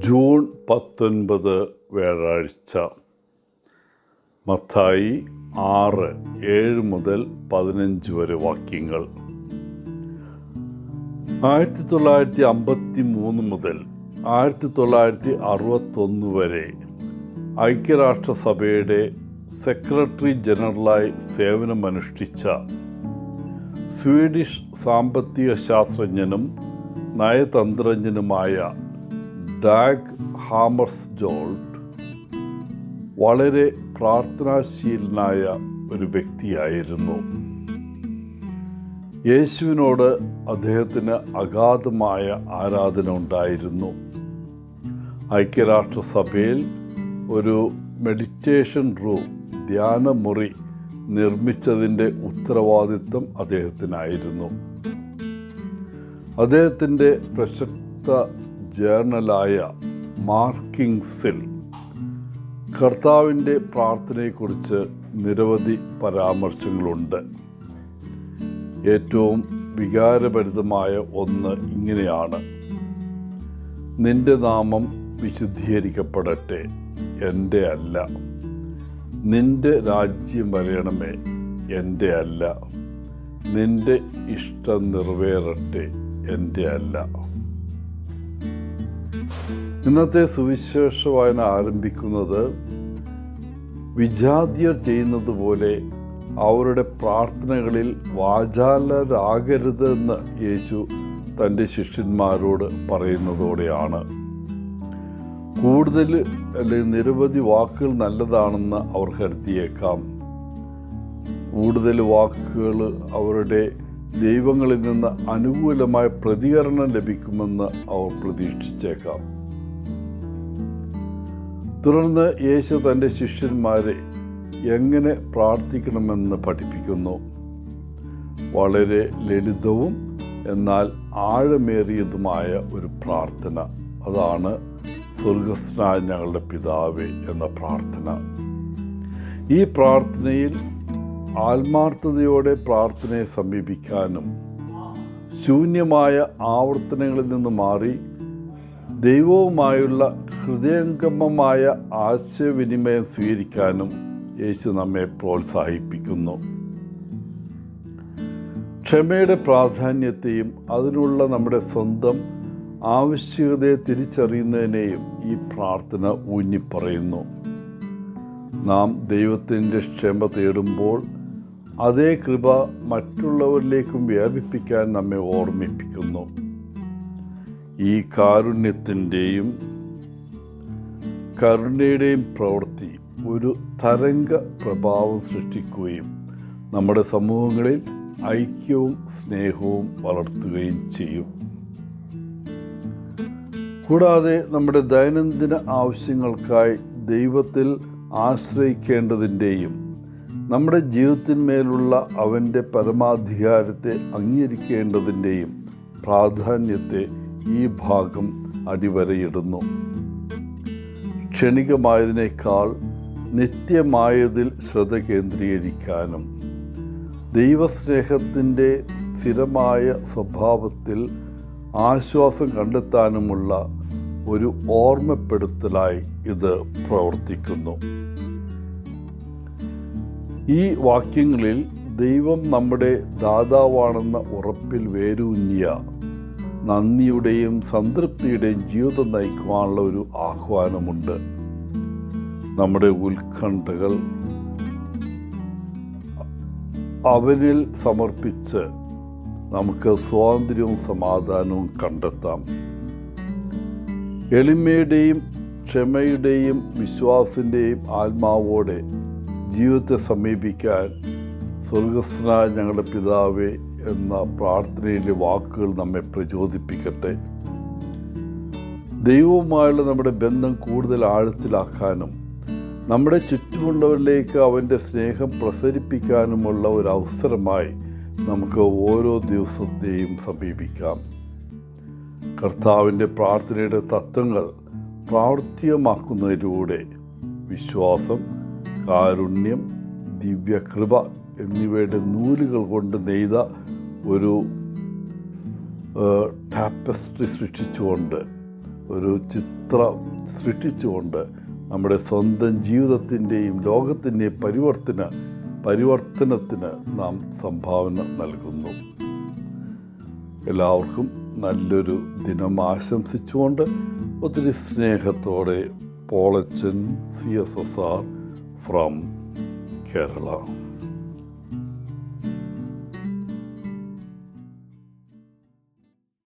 June 19 വ്യാഴാഴ്ച. മത്തായി 6:7 മുതൽ 15 വരെ വാക്യങ്ങൾ. 1953 മുതൽ 1961 വരെ ഐക്യരാഷ്ട്രസഭയുടെ സെക്രട്ടറി ജനറലായി സേവനമനുഷ്ഠിച്ച സ്വീഡിഷ് സാമ്പത്തിക ശാസ്ത്രജ്ഞനും നയതന്ത്രജ്ഞനുമായ ഡാഗ് ഹാമർസ്ജോൾട്ട് വളരെ പ്രാർത്ഥനാശീലനായ ഒരു വ്യക്തിയായിരുന്നു. യേശുവിനോട് അദ്ദേഹത്തിന് അഗാധമായ ആരാധന ഉണ്ടായിരുന്നു. ഐക്യരാഷ്ട്രസഭയിൽ ഒരു മെഡിറ്റേഷൻ റൂം, ധ്യാനമുറി നിർമ്മിച്ചതിൻ്റെ ഉത്തരവാദിത്വം അദ്ദേഹത്തിനായിരുന്നു. അദ്ദേഹത്തിൻ്റെ പ്രസക്ത ജേർണലായ മാർക്കിങ്സിൽ കർത്താവിൻ്റെ പ്രാർത്ഥനയെക്കുറിച്ച് നിരവധി പരാമർശങ്ങളുണ്ട്. ഏറ്റവും വികാരഭരിതമായ ഒന്ന് ഇങ്ങനെയാണ്: നിന്റെ നാമം വിശുദ്ധീകരിക്കപ്പെടട്ടെ, എൻ്റെ അല്ല. നിന്റെ രാജ്യം വരയണമേ, എൻ്റെ അല്ല. നിന്റെ ഇഷ്ടം നിറവേറട്ടെ, എൻ്റെ അല്ല. ഇന്നത്തെ സുവിശേഷ വായന ആരംഭിക്കുന്നത് വിജാതിയർ ചെയ്യുന്നത് പോലെ അവരുടെ പ്രാർത്ഥനകളിൽ വാചാലരാകരുതെന്ന് യേശു തൻ്റെ ശിഷ്യന്മാരോട് പറയുന്നതോടെയാണ്. കൂടുതൽ അല്ലെങ്കിൽ നിരവധി വാക്കുകൾ നല്ലതാണെന്ന് അവർ കരുതിയേക്കാം. കൂടുതൽ വാക്കുകൾ അവരുടെ ദൈവങ്ങളിൽ നിന്ന് അനുകൂലമായ പ്രതികരണം ലഭിക്കുമെന്ന് അവർ പ്രതീക്ഷിച്ചേക്കാം. തുടർന്ന് യേശു തൻ്റെ ശിഷ്യന്മാരെ എങ്ങനെ പ്രാർത്ഥിക്കണമെന്ന് പഠിപ്പിക്കുന്നു. വളരെ ലളിതവും എന്നാൽ ആഴമേറിയതുമായ ഒരു പ്രാർത്ഥന. അതാണ് സ്വർഗസ്ഥനായ ഞങ്ങളുടെ പിതാവേ എന്ന പ്രാർത്ഥന. ഈ പ്രാർത്ഥനയിൽ ആത്മാർത്ഥതയോടെ പ്രാർത്ഥനയെ സമീപിക്കാനും ശൂന്യമായ ആവർത്തനങ്ങളിൽ നിന്ന് മാറി ദൈവവുമായുള്ള ഹൃദയംഗമമായ ആശയവിനിമയം സ്വീകരിക്കാനും യേശു നമ്മെ പ്രോത്സാഹിപ്പിക്കുന്നു. ക്ഷമയുടെ പ്രാധാന്യത്തെയും അതിനുള്ള നമ്മുടെ സ്വന്തം ആവശ്യകതയെ തിരിച്ചറിയുന്നതിനെയും ഈ പ്രാർത്ഥന ഊന്നിപ്പറയുന്നു. നാം ദൈവത്തിൻ്റെ ക്ഷമ തേടുമ്പോൾ അതേ കൃപ മറ്റുള്ളവരിലേക്കും വ്യാപിപ്പിക്കാൻ നമ്മെ ഓർമ്മിപ്പിക്കുന്നു. ഈ കാരുണ്യത്തിൻ്റെയും കരുണയുടെയും പ്രവൃത്തി ഒരു തരംഗ പ്രഭാവം സൃഷ്ടിക്കുകയും നമ്മുടെ സമൂഹങ്ങളിൽ ഐക്യവും സ്നേഹവും വളർത്തുകയും ചെയ്യും. കൂടാതെ നമ്മുടെ ദൈനംദിന ആവശ്യങ്ങൾക്കായി ദൈവത്തിൽ ആശ്രയിക്കേണ്ടതിൻ്റെയും നമ്മുടെ ജീവിതത്തിന്മേലുള്ള അവൻ്റെ പരമാധികാരത്തെ അംഗീകരിക്കേണ്ടതിൻ്റെയും പ്രാധാന്യത്തെ ഈ ഭാഗം അടിവരയിടുന്നു. ക്ഷണികമായതിനേക്കാൾ നിത്യമായതിൽ ശ്രദ്ധ കേന്ദ്രീകരിക്കാനും ദൈവസ്നേഹത്തിൻ്റെ സ്ഥിരമായ സ്വഭാവത്തിൽ ആശ്വാസം കണ്ടെത്താനുമുള്ള ഒരു ഓർമ്മപ്പെടുത്തലായി ഇത് പ്രവർത്തിക്കുന്നു. ഈ വാക്യങ്ങളിൽ ദൈവം നമ്മുടെ ദാതാവാണെന്ന ഉറപ്പിൽ വേരൂന്നിയ നന്ദിയുടെയും സംതൃപ്തിയുടെയും ജീവിതം നയിക്കുവാനുള്ള ഒരു ആഹ്വാനമുണ്ട്. നമ്മുടെ ഉത്കണ്ഠകൾ അവനിൽ സമർപ്പിച്ച് നമുക്ക് സ്വാതന്ത്ര്യവും സമാധാനവും കണ്ടെത്താം. എളിമയുടെയും ക്ഷമയുടെയും വിശ്വാസത്തിൻ്റെയും ആത്മാവോടെ ജീവിതത്തെ സമീപിക്കാൻ സ്വർഗസ്ഥനായ ഞങ്ങളുടെ പിതാവേ എന്ന പ്രാർത്ഥനയിലെ വാക്കുകൾ നമ്മെ പ്രചോദിപ്പിക്കട്ടെ. ദൈവവുമായുള്ള നമ്മുടെ ബന്ധം കൂടുതൽ ആഴത്തിലാക്കാനും നമ്മുടെ ചുറ്റുമുള്ളവരിലേക്ക് അവൻ്റെ സ്നേഹം പ്രസരിപ്പിക്കാനുമുള്ള ഒരു അവസരമായി നമുക്ക് ഓരോ ദിവസത്തെയും സമീപിക്കാം. കർത്താവിൻ്റെ പ്രാർത്ഥനയുടെ തത്വങ്ങൾ പ്രാവർത്തികമാക്കുന്നതിലൂടെ വിശ്വാസം, കാരുണ്യം, ദിവ്യകൃപ എന്നിവയുടെ നൂലുകൾ കൊണ്ട് നെയ്ത ഒരു ടാപ്പസ്ട്രി സൃഷ്ടിച്ചുകൊണ്ട് ഒരു ചിത്രം സൃഷ്ടിച്ചുകൊണ്ട് നമ്മുടെ സ്വന്തം ജീവിതത്തിൻ്റെയും ലോകത്തിൻ്റെയും പരിവർത്തനത്തിന് നാം സംഭാവന നൽകുന്നു. എല്ലാവർക്കും നല്ലൊരു ദിനം ആശംസിച്ചുകൊണ്ട് ഒത്തിരി സ്നേഹത്തോടെ പോളച്ചൻ CSSR ഫ്രം കേരള.